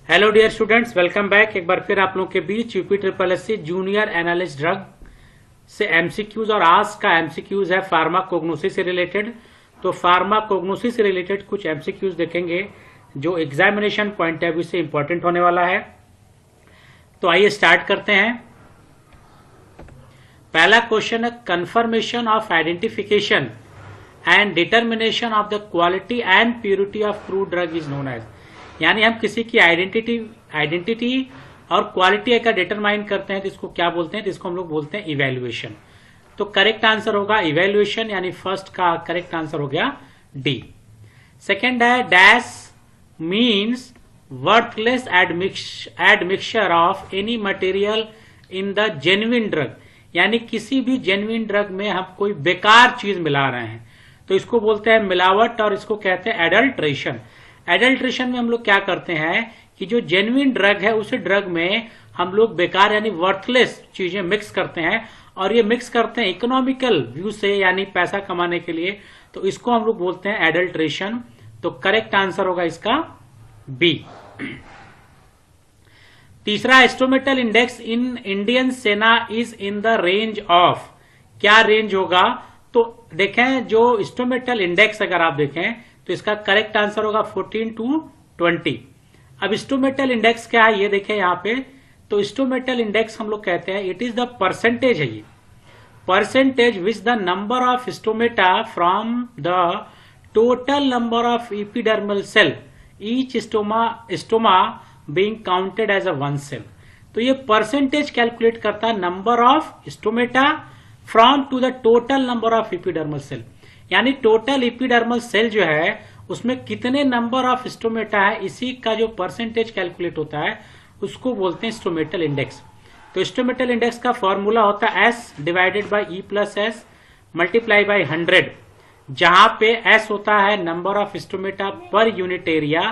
Hello dear students, welcome back. एक बार फिर आप लोगों के बीच UP triple S C junior analyst drug से एमसीक्यूज और आज का एमसीक्यूज है फार्माकोग्नोसिस से रिलेटेड। तो फार्माकोग्नोसिस से रिलेटेड कुछ एमसीक्यूज देखेंगे जो एग्जामिनेशन पॉइंट ऑफ व्यू से इंपॉर्टेंट होने वाला है। तो आइए स्टार्ट करते हैं। पहला क्वेश्चन है confirmation of identification and determination of the quality and purity of crude drug is known as, यानी हम किसी की आइडेंटिटी और क्वालिटी का डिटरमाइन करते हैं तो इसको क्या बोलते हैं? तो इसको हम लोग बोलते हैं इवेल्युएशन। तो करेक्ट आंसर होगा इवेल्युएशन, यानी फर्स्ट का करेक्ट आंसर हो गया डी। सेकेंड है dash means worthless admixture of any material in the genuine drug, यानी किसी भी जेन्युइन ड्रग में हम कोई बेकार चीज मिला रहे हैं तो इसको बोलते हैं मिलावट और इसको कहते हैं एडल्ट्रेशन। एडल्ट्रेशन में हम लोग क्या करते हैं कि जो जेन्युइन ड्रग है उस ड्रग में हम लोग बेकार यानी वर्थलेस चीजें मिक्स करते हैं और ये मिक्स करते हैं इकोनॉमिकल व्यू से, यानी पैसा कमाने के लिए। तो इसको हम लोग बोलते हैं एडल्ट्रेशन। तो करेक्ट आंसर होगा इसका बी। तीसरा, एस्टोमेटल इंडेक्स इन इंडियन सेना is in the range of, क्या रेंज होगा? तो देखें जो एस्टोमेटल इंडेक्स अगर आप देखें तो इसका करेक्ट आंसर होगा 14 to 20। अब स्टोमेटल इंडेक्स क्या है ये देखें यहाँ पे। तो स्टोमेटल इंडेक्स हम लोग कहते हैं इट इज द परसेंटेज है, ये percentage which the number of stomata from the total number of epidermal cell each stoma being counted as a one cell. तो ये परसेंटेज कैलकुलेट करता है number of stomata from to the total number of epidermal cell, यानी total epidermal cell जो है उसमें कितने number of stomata है, इसी का जो परसेंटेज कैलकुलेट होता है उसको बोलते हैं स्टोमेटल इंडेक्स। तो स्टोमेटल इंडेक्स का फॉर्मूला होता है S divided by E plus S multiply by 100, जहां पे S होता है number of stomata per unit area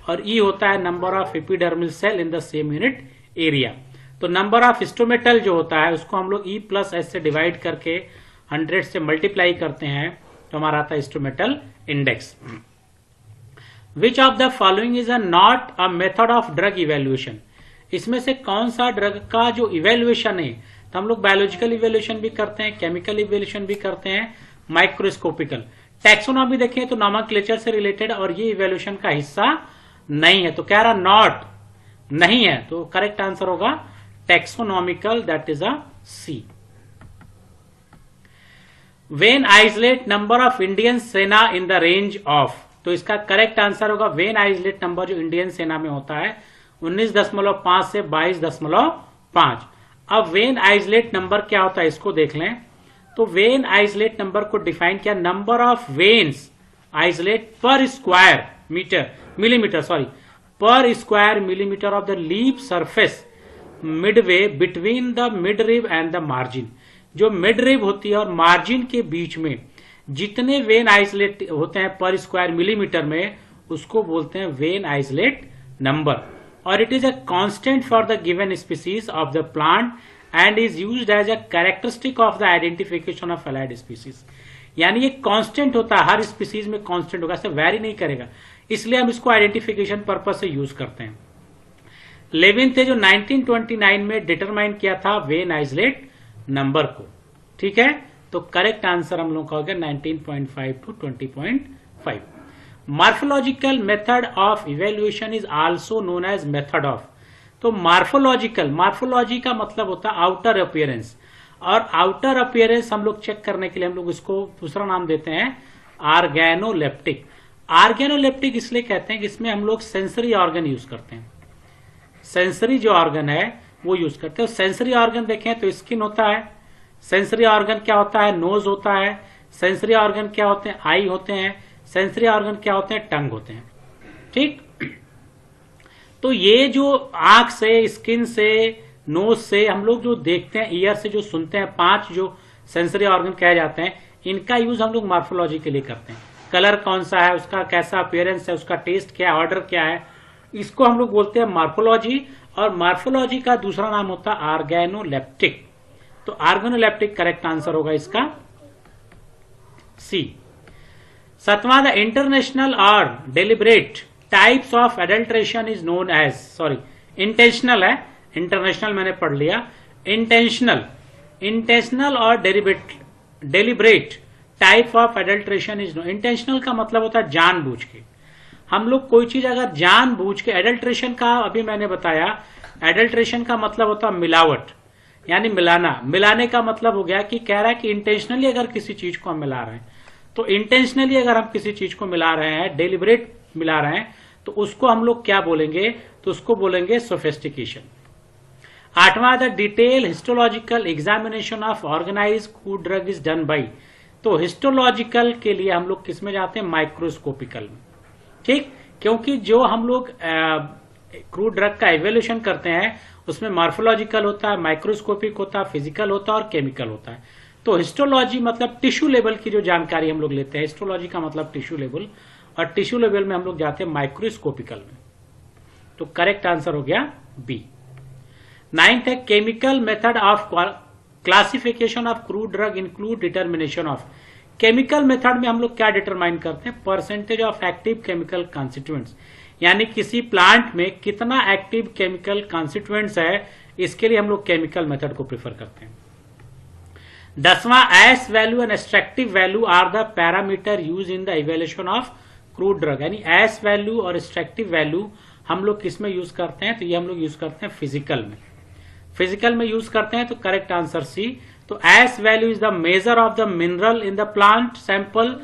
और E होता है number of epidermal cell in the same unit area. तो नंबर ऑफ स्टोमेटल जो होता है उसको हम लोग E प्लस एस से डिवाइड करके 100 से मल्टीप्लाई करते हैं तो हमारा आता है stomatal index. Which of the following is not a method of drug evaluation, इसमें से कौन सा ड्रग का जो इवेल्युएशन है, तो हम लोग बायोलॉजिकल इवेल्युएशन भी करते हैं, केमिकल इवेल्युएशन भी करते हैं, माइक्रोस्कोपिकल। टैक्सोनॉमी देखें तो नॉमेनक्लेचर से रिलेटेड और ये इवेल्युएशन का हिस्सा नहीं है, तो कह रहा नॉट नहीं है, तो करेक्ट आंसर होगा taxonomical, that is a C. Vein islet number of Indian senna in the range of, तो इसका करेक्ट आंसर होगा वेन आइसोलेट नंबर जो इंडियन सेना में होता है 19.5 से 22.5। अब वेन आइसोलेट नंबर क्या होता है इसको देख लें। तो वेन आइसोलेट नंबर को डिफाइन किया नंबर ऑफ वेन्स आइसोलेट पर स्क्वायर मिलीमीटर पर square millimetre of the leaf surface Midway between the mid rib end the margin. जो मिड रिब होती है और मार्जिन के बीच में जितने वेन आइसोलेट होते हैं पर स्क्वायर मिलीमीटर में उसको बोलते हैं वेन आइसोलेट नंबर, और it is a constant for the given species of the plant and is used as a characteristic of the identification of allied species, यानी ये कांस्टेंट होता है, हर स्पीसीज में कांस्टेंट होगा, ऐसे वैरी नहीं करेगा, इसलिए हम इसको आइडेंटिफिकेशन पर्पज से यूज करते हैं। लेविन थे जो 1929 में डिटरमाइन किया था वेन आइसोलेट नंबर को, ठीक है। तो करेक्ट आंसर हम लोग का हो गया 19.5 to 20.5। Morphological method of evaluation is also known as method of, तो मार्फोलॉजी का मतलब होता है आउटर अपीयरेंस, और आउटर अपीयरेंस हम लोग चेक करने के लिए हम लोग इसको दूसरा नाम देते हैं ऑर्गेनोलेप्टिक। ऑर्गेनोलेप्टिक इसलिए कहते हैं कि इसमें हम लोग सेंसरी ऑर्गन यूज करते हैं, सेंसरी जो ऑर्गन है वो यूज करते हैं। सेंसरी ऑर्गन देखें तो स्किन होता है, सेंसरी ऑर्गन क्या होता है? नोज होता है। सेंसरी ऑर्गन क्या होते हैं? आई होते हैं। सेंसरी ऑर्गन क्या होते हैं? टंग होते हैं, ठीक। तो ये जो आंख से, स्किन से, नोज से हम लोग जो देखते हैं, ईयर से जो सुनते हैं, 5 जो सेंसरी ऑर्गन कहे जाते हैं, इनका यूज हम लोग मार्फोलॉजी के लिए करते हैं। कलर कौन सा है, उसका कैसा अपीयरेंस है, उसका टेस्ट क्या है, ऑर्डर क्या है, इसको हम लोग बोलते हैं मार्फोलॉजी। और मार्फोलॉजी का दूसरा नाम होता है ऑर्गेनोलेप्टिक। तो ऑर्गेनोलेप्टिक करेक्ट आंसर होगा इसका सी। 7वां, द इंटरनेशनल और deliberate types of adulteration is known as, sorry intentional है, इंटरनेशनल मैंने पढ़ लिया, इंटेंशनल और deliberate type of adulteration is known. Intentional का मतलब होता है जानबूझ के, हम लोग कोई चीज अगर जानबूझ के, एडल्ट्रेशन का अभी मैंने बताया, एडल्ट्रेशन का मतलब होता है मिलावट, यानी मिलाना। मिलाने का मतलब हो गया कि कह रहा है कि इंटेंशनली अगर किसी चीज को हम मिला रहे हैं, तो इंटेंशनली अगर हम किसी चीज को मिला रहे हैं, डेलिब्रेट मिला रहे हैं, तो उसको हम लोग क्या बोलेंगे, तो उसको बोलेंगे सोफिस्टिकेशन। 8वां, the detail histological examination of organized food drug is done by. तो हिस्टोलॉजिकल के लिए हम लोग किसमें जाते हैं, माइक्रोस्कोपिकल में, ठीक, क्योंकि जो हम लोग क्रूड ड्रग का एवेल्यूशन करते हैं उसमें मॉर्फोलॉजिकल होता है, माइक्रोस्कोपिक होता है, फिजिकल होता है और केमिकल होता है। तो हिस्टोलॉजी मतलब टिश्यू लेवल की जो जानकारी हम लोग लेते हैं, हिस्टोलॉजी का मतलब टिश्यू लेवल, और टिश्यू लेवल में हम लोग जाते हैं माइक्रोस्कोपिकल में। तो करेक्ट आंसर हो गया बी। 9th है chemical method of classification of crude drug include determination of. Chemical method में हम लोग क्या डिटरमाइन करते हैं, percentage of active chemical constituents, यानी किसी प्लांट में कितना एक्टिव केमिकल कॉन्स्टिट्यूएंट्स है, इसके लिए हम लोग केमिकल मेथड को प्रेफर करते हैं। 10वां, S value and extractive value are the parameter use in the evaluation of crude drug, यानी एस वैल्यू और एक्सट्रैक्टिव वैल्यू हम लोग किस में यूज करते हैं, तो ये हम लोग यूज करते हैं फिजिकल में, फिजिकल में यूज करते हैं। तो करेक्ट आंसर सी। तो S value is the measure of the mineral in the plant sample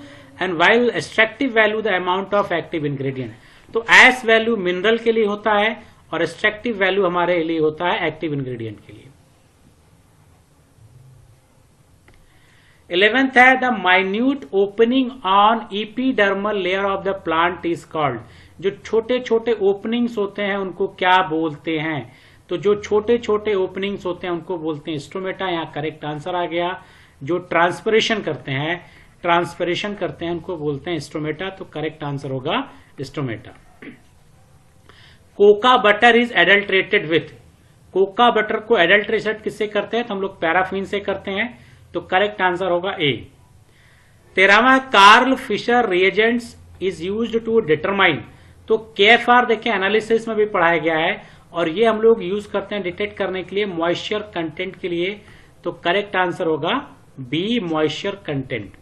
and while extractive value the amount of active ingredient. तो एस वैल्यू मिनरल के लिए होता है और एक्सट्रैक्टिव वैल्यू हमारे लिए होता है एक्टिव इंग्रेडिएंट के लिए। 11th है the minute opening on epidermal layer of the plant is called. जो छोटे छोटे ओपनिंग्स होते हैं उनको क्या बोलते हैं, तो जो छोटे छोटे ओपनिंग्स होते हैं उनको बोलते हैं स्टोमेटा। यहाँ करेक्ट आंसर आ गया। जो ट्रांसपिरेशन करते हैं उनको बोलते हैं स्टोमेटा। तो करेक्ट आंसर होगा stomata. Cocoa butter is adulterated with. Cocoa butter को एडल्ट्रेटेड किससे करते हैं, तो हम लोग पैराफिन से करते हैं। तो करेक्ट आंसर होगा ए। 13वां, Karl Fischer reagents is used to determine. तो केएफआर देखें एनालिसिस में भी पढ़ाया गया है और ये हम लोग यूज करते हैं डिटेक्ट करने के लिए मॉइस्चर कंटेंट के लिए। तो करेक्ट आंसर होगा बी, मॉइस्चर कंटेंट।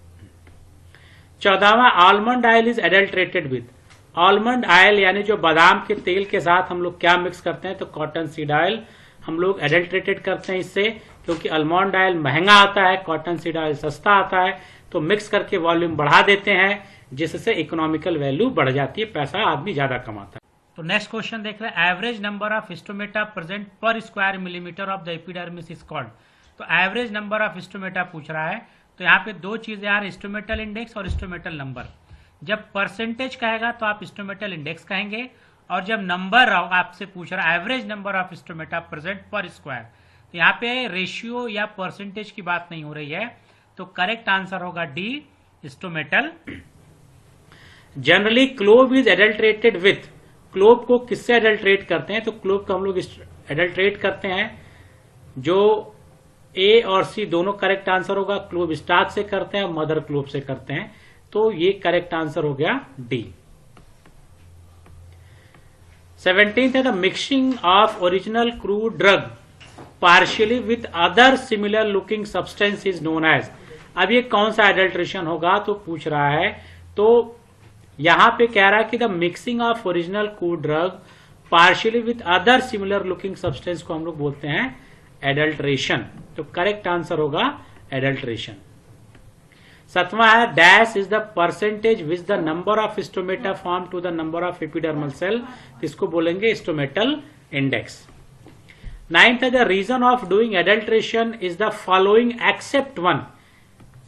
14वां, almond oil is adulterated with. Almond oil यानी जो बादाम के तेल के साथ हम लोग क्या मिक्स करते हैं, तो कॉटन सीड ऑयल हम लोग एडल्ट्रेटेड करते हैं इससे, क्योंकि आलमंड ऑयल महंगा आता है, कॉटन सीड ऑयल सस्ता आता है। तो मिक्स करके वॉल्यूम बढ़ा देते हैं जिससे इकोनॉमिकल वैल्यू बढ़ जाती है, पैसा आदमी ज्यादा कमाता है। तो नेक्स्ट क्वेश्चन देख रहे हैं, average number of stomata present per square millimetre of the epidermis is called. तो एवरेज नंबर ऑफ स्टोमेटा पूछ रहा है। तो यहाँ पे दो चीजें यार, स्टोमेटल इंडेक्स और स्टोमेटल नंबर। जब परसेंटेज कहेगा तो आप स्टोमेटल इंडेक्स कहेंगे, और जब नंबर आपसे पूछ रहा है average number of stomata present per square, तो यहाँ पे रेशियो या परसेंटेज की बात नहीं हो रही है। तो करेक्ट आंसर होगा D, stomatal. Generally clove is adulterated with. Clove को किससे एडल्ट्रेट करते हैं, तो क्लोव को हम लोग एडल्ट्रेट करते हैं जो ए और सी दोनों करेक्ट आंसर होगा। क्लोव स्टार्च से करते हैं और मदर क्लोव से करते हैं। तो ये करेक्ट आंसर हो गया डी। 17th है the mixing of original crude drug partially with other similar looking substance is known as. अब ये कौन सा एडल्ट्रेशन होगा, तो पूछ रहा है। तो यहां पे कह रहा है कि the mixing of original crude drug partially with other similar looking substance को हम लोग बोलते हैं एडल्ट्रेशन। तो करेक्ट आंसर होगा एडल्ट्रेशन। 7वां है dash is the percentage which the number of stomata form to the number of epidermal cell, इसको बोलेंगे स्टोमेटल इंडेक्स। 9th है the reason of doing adulteration is the following except one.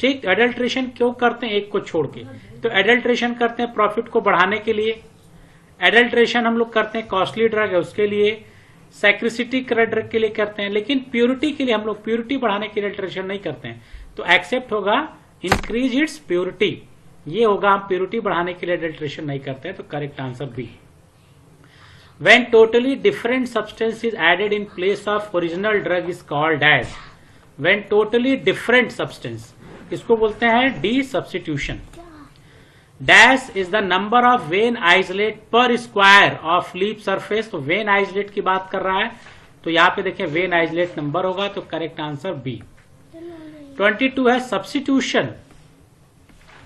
ठीक, adulteration क्यों करते हैं एक को छोड़ के, तो एडल्ट्रेशन करते हैं प्रॉफिट को बढ़ाने के लिए, एडल्ट्रेशन हम लोग करते हैं कॉस्टली ड्रग है उसके लिए, सैक्रिसिटी ड्रग के लिए करते हैं, लेकिन प्योरिटी के लिए हम लोग प्योरिटी बढ़ाने के लिए एडल्ट्रेशन नहीं करते हैं। तो एक्सेप्ट होगा इंक्रीज इट्स प्योरिटी, ये होगा हम प्योरिटी बढ़ाने के लिए एडल्ट्रेशन नहीं करते हैं। तो correct answer B. When totally different substance is added in place of original drug is called as। When totally different substance, इसको बोलते हैं D substitution. Dash is the number of when isolate पर square of leaf surface. तो when isolate की बात कर रहा है, तो यहां पे देखें वेन आइसोलेट नंबर होगा, तो करेक्ट आंसर बी। 22 है substitution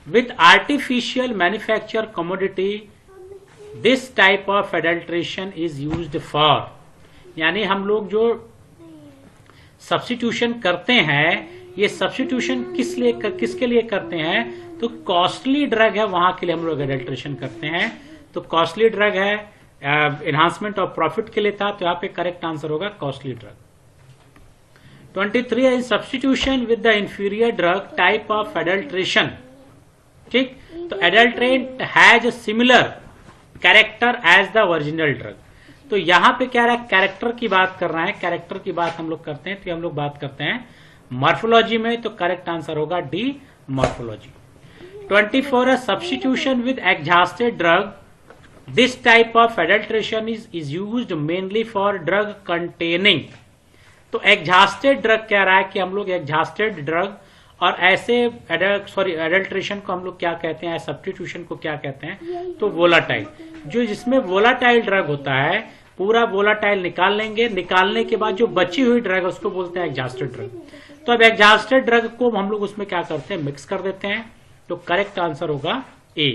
with artificial manufacture commodity, this type of adulteration is used for. यानी हम लोग जो सब्स्टिट्यूशन करते हैं, ये सब्स्टिट्यूशन किसके लिए करते हैं, तो कॉस्टली ड्रग है वहां के लिए हम लोग एडल्ट्रेशन करते हैं। तो कॉस्टली ड्रग है, एनहांसमेंट ऑफ प्रॉफिट के लिए था, तो यहाँ पे करेक्ट आंसर होगा कॉस्टली ड्रग। 23 है substitution with the inferior drug type of adulteration. ठीक, तो adulterant has a similar character as the original drug. तो यहां पे क्या रहा है, कैरेक्टर की बात कर रहा है, कैरेक्टर की बात हम लोग करते हैं, तो हम लोग बात करते हैं मॉर्फोलॉजी में, तो करेक्ट आंसर होगा डी मॉर्फोलॉजी। 24 है substitution with exhausted drug, this type of adulteration is used mainly for drug containing. तो एग्जॉस्टेड ड्रग कह रहा है कि हम लोग एग्जॉस्टेड ड्रग और ऐसे एडल्ट्रेशन को हम लोग क्या कहते हैं, सब्स्टिट्यूशन को क्या कहते हैं, तो वोलाटाइल। जो जिसमें वोलाटाइल ड्रग होता है, पूरा वोलाटाइल निकाल लेंगे, निकालने के बाद जो बची हुई ड्रग है उसको बोलते हैं एग्जॉस्टेड ड्रग। तो अब एग्जॉस्टेड ड्रग को हम लोग उसमें क्या करते हैं, मिक्स कर देते हैं, तो करेक्ट आंसर होगा ए।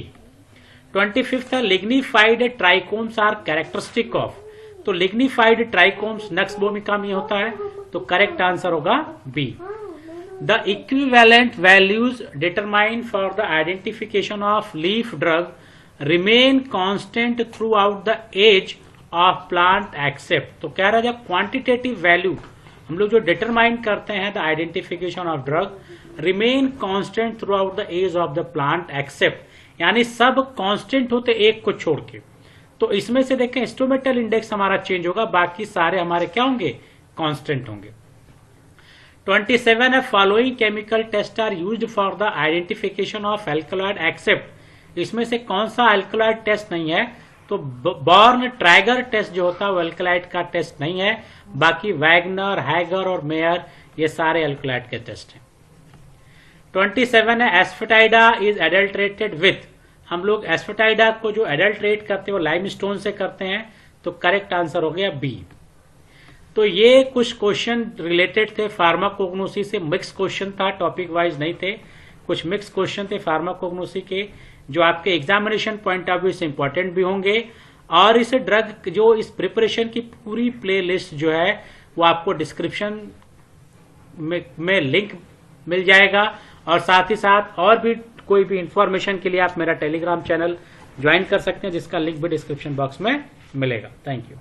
25 है lignified trichomes are characteristic of. तो लिग्निफाइड ट्राइकोम्स नक्स भूमिका में होता है, तो करेक्ट आंसर होगा B. The equivalent values determined for the identification of leaf drug remain constant throughout the age of plant except। तो कह रहा है जब क्वांटिटेटिव वैल्यू हम लोग जो डिटरमाइन करते हैं the identification of drug, remain constant throughout the age of the plant except, यानी सब कांस्टेंट होते एक को छोड़ के। तो इसमें से देखें इंस्ट्रूमेंटल इंडेक्स हमारा चेंज होगा, बाकी सारे हमारे क्या होंगे, कांस्टेंट होंगे। 27 है following chemical test are used for the identification of alkaloid except. इसमें से कौन सा एल्कलॉइड टेस्ट नहीं है, तो बॉर्न ट्रैगर टेस्ट जो होता है वो एल्कलॉइड का टेस्ट नहीं है, बाकी वैगनर, हैगर और मेयर ये सारे एल्कलॉइड के टेस्ट हैं। 27 है एस्फेटाइडा इज एडल्ट्रेटेड विथ। हम लोग एस्फेटाइडा को जो एडल्ट्रेट करते हैं वो लाइमस्टोन से करते हैं, तो करेक्ट आंसर हो गया बी। तो ये कुछ क्वेश्चन रिलेटेड थे फार्माकोग्नोसी से, मिक्स क्वेश्चन था, टॉपिक वाइज नहीं थे, कुछ मिक्स क्वेश्चन थे फार्माकोग्नोसी के जो आपके एग्जामिनेशन पॉइंट ऑफ व्यू से इंपॉर्टेंट भी होंगे। और इस ड्रग जो इस प्रिपरेशन की पूरी प्लेलिस्ट जो है वो आपको डिस्क्रिप्शन में लिंक मिल जाएगा, और साथ ही साथ और भी कोई भी इंफॉर्मेशन के लिए आप मेरा टेलीग्राम चैनल ज्वाइन कर सकते हैं जिसका लिंक भी डिस्क्रिप्शन बॉक्स में मिलेगा। Thank you.